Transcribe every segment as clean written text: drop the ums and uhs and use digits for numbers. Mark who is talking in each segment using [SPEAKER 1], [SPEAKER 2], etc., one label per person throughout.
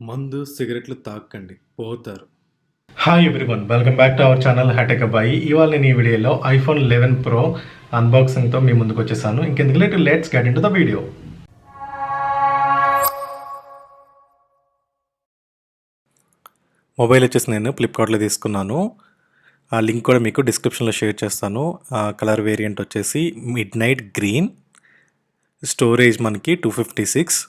[SPEAKER 1] మందు సిగరెట్లు తాకండి పోతారు.
[SPEAKER 2] Hi everyone, welcome back to our channel HiTechAbbayi. ఇవాళ నేను ఈ వీడియోలో iPhone 11 Pro అన్బాక్సింగ్తో మీ ముందుకు వచ్చేసాను. ఇంకెందుకు late, let's get into the video.
[SPEAKER 1] Mobile వచ్చేసి నేను ఫ్లిప్కార్ట్లో తీసుకున్నాను. ఆ లింక్ కూడా మీకు డిస్క్రిప్షన్లో షేర్ చేస్తాను. కలర్ వేరియంట్ వచ్చేసి మిడ్ నైట్ గ్రీన్, స్టోరేజ్ మనకి 256.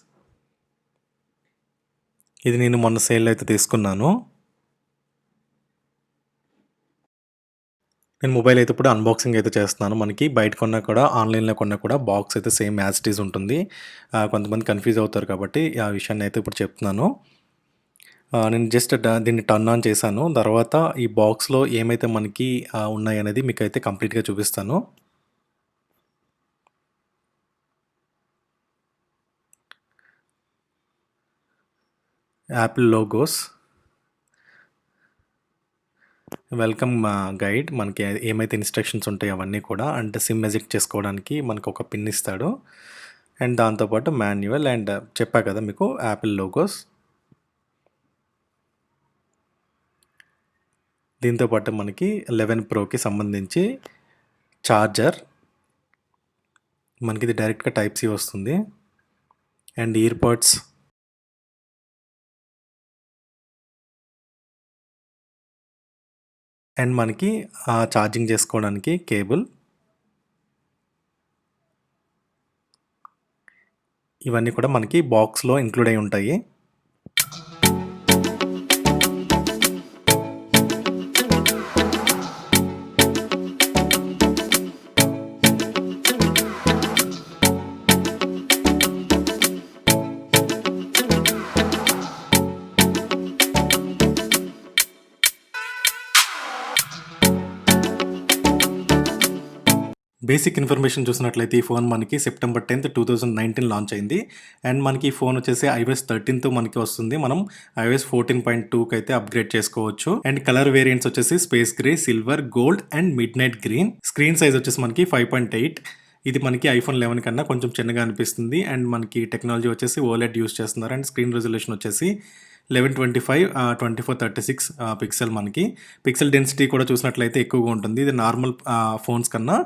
[SPEAKER 1] ఇది నేను మొన్న సేల్లో అయితే తీసుకున్నాను. నేను మొబైల్ అయితే ఇప్పుడు అన్బాక్సింగ్ అయితే చేస్తున్నాను. మనకి బయట కొన్నా కూడా ఆన్లైన్లో కొన్నా కూడా బాక్స్ అయితే సేమ్ యాజ్ ఇట్ ఈజ్ ఉంటుంది. కొంతమంది కన్ఫ్యూజ్ అవుతారు కాబట్టి ఆ విషయాన్ని అయితే ఇప్పుడు చెప్తున్నాను. నేను జస్ట్ దీన్ని టర్న్ ఆన్ చేశాను. తర్వాత ఈ బాక్స్లో ఏమైతే మనకి ఉన్నాయి అనేది మీకు అయితే కంప్లీట్గా చూపిస్తాను. యాపిల్ లోగోస్, వెల్కమ్ గైడ్, మనకి ఏమైతే ఇన్స్ట్రక్షన్స్ ఉంటాయో అవన్నీ కూడా, అంటే సిమ్ ఎజిట్ చేసుకోవడానికి మనకు ఒక పిన్ ఇస్తాడు. అండ్ దాంతోపాటు మాన్యువల్ అండ్ చెప్పా కదా మీకు యాపిల్ లోగోస్. దీంతోపాటు మనకి 11 ప్రోకి సంబంధించి ఛార్జర్, మనకి ఇది డైరెక్ట్గా టైప్ సి వస్తుంది. అండ్ ఇయర్ పాడ్స్, అండ్ మనకి ఛార్జింగ్ చేసుకోవడానికి కేబుల్. ఇవన్నీ కూడా మనకి బాక్స్లో ఇంక్లూడ్ అయి ఉంటాయి. బేసిక్ ఇన్ఫర్మేషన్ చూసినట్లయితే ఈ ఫోన్ మనకి సెప్టెంబర్ 10th 2019 లాంచ్ అయింది. అండ్ మనకి ఈ ఫోన్ వచ్చేసి iOS 13తో మనకి వస్తుంది. మనం iOS 14.2కి అయితే అప్గ్రేడ్ చేసుకోవచ్చు. అండ్ కలర్ వేరియంట్స్ వచ్చేసి space grey, silver, gold and mid night green. Screen size వచ్చేసి మనకి 5.8. ఇది మనకి iPhone 11 కన్నా కొంచెం చిన్నగా అనిపిస్తుంది. అండ్ మనకి టెక్నాలజీ వచ్చేసి OLED యూస్ చేస్తున్నారు. అండ్ స్క్రీన్ రెజల్యూషన్ వచ్చేసి 1125 2436 పిక్సెల్. మనకి పిక్సెల్ డెన్సిటీ కూడా చూసినట్లయితే ఎక్కువగా ఉంటుంది. ఇది నార్మల్ ఫోన్స్ కన్నా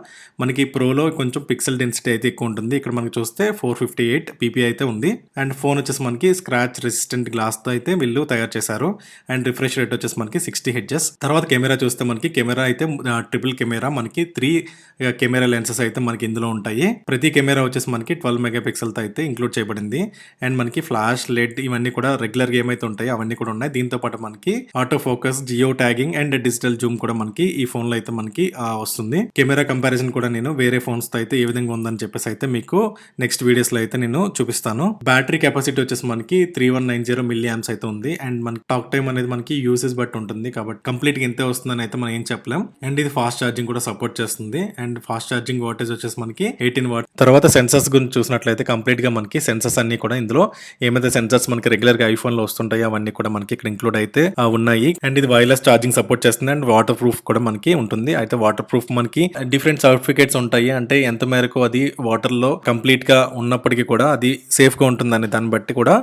[SPEAKER 1] మనకి ప్రోలో కొంచెం పిక్సెల్ డెన్సిటీ అయితే ఎక్కువ ఉంటుంది. ఇక్కడ మనకి చూస్తే 458 ppi అయితే ఉంది. అండ్ ఫోన్ వచ్చేసి మనకి స్క్రాచ్ రెసిస్టెంట్ గ్లాస్తో అయితే వీళ్ళు తయారు చేశారు. అండ్ రిఫ్రెష్ రేట్ వచ్చేసి మనకి 60 Hz. తర్వాత కెమెరా చూస్తే మనకి కెమెరా అయితే ట్రిపుల్ కెమెరా, మనకి 3 కెమెరా లెన్సెస్ అయితే మనకి ఇందులో ఉంటాయి. ప్రతి కెమెరా వచ్చేసి మనకి 12 మెగాపిక్సెల్తో అయితే ఇంక్లూడ్ చేయబడింది. అండ్ మనకి ఫ్లాష్ లైట్ ఇవన్నీ కూడా రెగ్యులర్గా ఏమైతే ఉంటాయి అవన్నీ కూడా ఉన్నాయి. దీంతో పాటు మనకి auto focus, geo tagging and digital Zoom కూడా మనకి ఈ ఫోన్ లో అయితే మనకి వస్తుంది. కెమెరా కంపారిజన్ కూడా నేను వేరే ఫోన్స్ తో అయితే ఏ విధంగా ఉందని చెప్పేసి అయితే మీకు నెక్స్ట్ వీడియోస్ లో అయితే నేను చూపిస్తాను. బ్యాటరీ కెపాసిటీ వచ్చేసి మనకి 3190 mAh అయితే ఉంది. అండ్ మనకి టాక్ టైం అనేది మనకి యూసేజ్ బట్టి ఉంటుంది కాబట్టి కంప్లీట్ గా ఇంతే వస్తుందని అయితే మనం ఏం చెప్పలేం. అండ్ ఇది ఫాస్ట్ ఛార్జింగ్ కూడా సపోర్ట్ చేస్తుంది. అండ్ ఫాస్ట్ ఛార్జింగ్ వాటేజ్ వచ్చేసి మనకి 18 వాట్. తర్వాత సెన్సర్స్ గురించి చూసినట్లయితే కంప్లీట్ గా మనకి సెన్సర్స్ అన్ని కూడా ఇందులో ఏమైతే సెన్సర్స్ మనకి రెగ్యులర్ గా ఐఫోన్ లో వస్తుంటాయి అవన్నీ కూడా మనకి ఇక్కడ ఇంక్లూడ్ అయితే ఉన్నాయి. అండ్ ఇది వైర్లెస్ ఛార్జింగ్ సపోర్ట్ చేస్తుంది. అండ్ వాటర్ ప్రూఫ్ కూడా మనకి ఉంటుంది. అయితే వాటర్ ప్రూఫ్ మనకి డిఫరెంట్ సర్టిఫికేట్స్ ఉంటాయి. అంటే ఎంత మేరకు అది వాటర్ లో కంప్లీట్ గా ఉన్నప్పటికీ కూడా అది సేఫ్ గా ఉంటుంది అనే దాన్ని బట్టి కూడా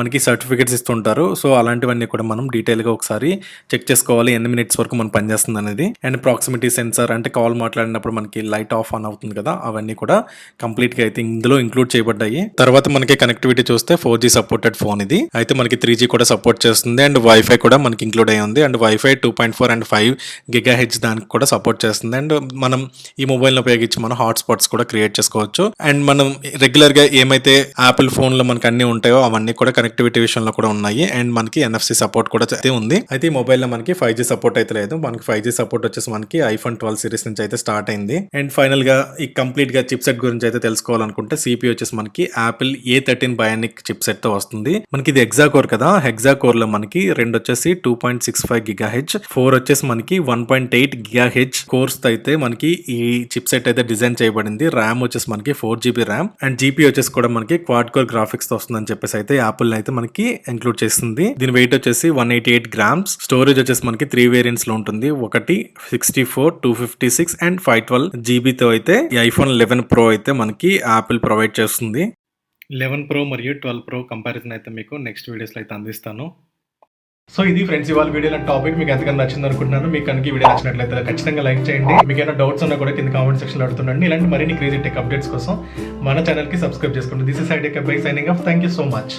[SPEAKER 1] మనకి సర్టిఫికేట్స్ ఇస్తుంటారు. సో అలాంటివన్నీ కూడా మనం డీటెయిల్ గా ఒకసారి చెక్ చేసుకోవాలి, ఎన్ని మినిట్స్ వరకు మనం పనిచేస్తుంది అనేది. అండ్ ప్రాక్సిమిటీ సెన్సార్, అంటే కాల్ మాట్లాడినప్పుడు మనకి లైట్ ఆఫ్ ఆన్ అవుతుంది కదా, అవన్నీ కూడా కంప్లీట్ గా అయితే ఇందులో ఇంక్లూడ్ చేయబడ్డాయి. తర్వాత మనకి కనెక్టివిటీ చూస్తే 4G సపోర్టెడ్ ఫోన్ ఇది. అయితే మనకి 3G కూడా సపోర్ట్ చేస్తుంది. అండ్ వైఫై కూడా మనకి ఇంక్లూడ్ అయ్యి ఉంది. అండ్ వైఫై 2.4 అండ్ 5 GHz దానికి కూడా సపోర్ట్ చేస్తుంది. అండ్ మనం ఈ మొబైల్ని ఉపయోగించి మనం హాట్స్పాట్స్ కూడా క్రియేట్ చేసుకోవచ్చు. అండ్ మనం రెగ్యులర్గా ఏమైతే యాపిల్ ఫోన్లో మనకి అన్ని ఉంటాయో అవన్నీ కూడా కనెక్టివిటీ విషయంలో కూడా ఉన్నాయి. అండ్ మనకి NFC సపోర్ట్ కూడా అయితే ఉంది. అయితే ఈ మొబైల్లో మనకి 5G సపోర్ట్ అయితే లేదు. మనకి 5G సపోర్ట్ వచ్చేసి మనకి iPhone 12 సిరీస్ నుంచి అయితే స్టార్ట్ అయింది. అండ్ ఫైనల్ గా ఈ కంప్లీట్ గా చిప్ సెట్ గురించి అయితే తెలుసుకోవాలనుకుంటే CPU వచ్చేసి మనకి Apple A13 Bionic chip set తో వస్తుంది. మనకి ఇది హెక్సా కోర్ కదా, హెక్సా కోర్ లో మనకి 2 వచ్చేసి 2.65 GHz, 4 వచ్చేసి మనకి 1.8 GHz కోర్స్ తో అయితే మనకి ఈ చిప్ సెట్ అయితే డిజైన్ చేయబడింది. ర్యామ్ వచ్చేసి మనకి 4GB ర్యామ్ అండ్ జీపీ వచ్చేసి కూడా మనకి క్వాడ్ కోర్ గ్రాఫిక్స్ తో వస్తుందని చెప్పేసి అయితే యాపిల్ అయితే మనకి ఇంక్లూడ్ చేస్తుంది. దీని వెయిట్ వచ్చేసి 188 grams. స్టోరేజ్ వచ్చేసి మనకి 3 వేరియంట్స్ లో ఉంటుంది. ఒకటి 64, 256 అండ్ 512 GB తో అయితే ఈ iPhone 11 Pro అయితే మనకి యాపిల్ ప్రొవైడ్ చేస్తుంది. 11 ప్రో మరియు 12 ప్రో కంపారిజన్ అయితే మీకు నెక్స్ట్ వీడియోస్లో అయితే అందిస్తాను.
[SPEAKER 2] సో ఇది ఫ్రెండ్స్ ఇవాళ వీడియోలో టాపిక్ మీకు ఎంతగానో నచ్చింది అనుకుంటున్నాను. మీకు కనుక ఈ వీడియో నచ్చినట్లయితే ఖచ్చితంగా లైక్ చేయండి. మీకు ఏమైనా డౌట్స్ ఉన్నా కూడా కింద కామెంట్ సెక్షన్లో అడుగుతుండండి. ఇలాంటి మరిన్ని క్రేజీ టెక్ అప్డేట్స్ కోసం మన ఛానల్కి సబ్స్క్రైబ్ చేసుకోండి. This is HiTech Abbayi signing off. Thank you so much.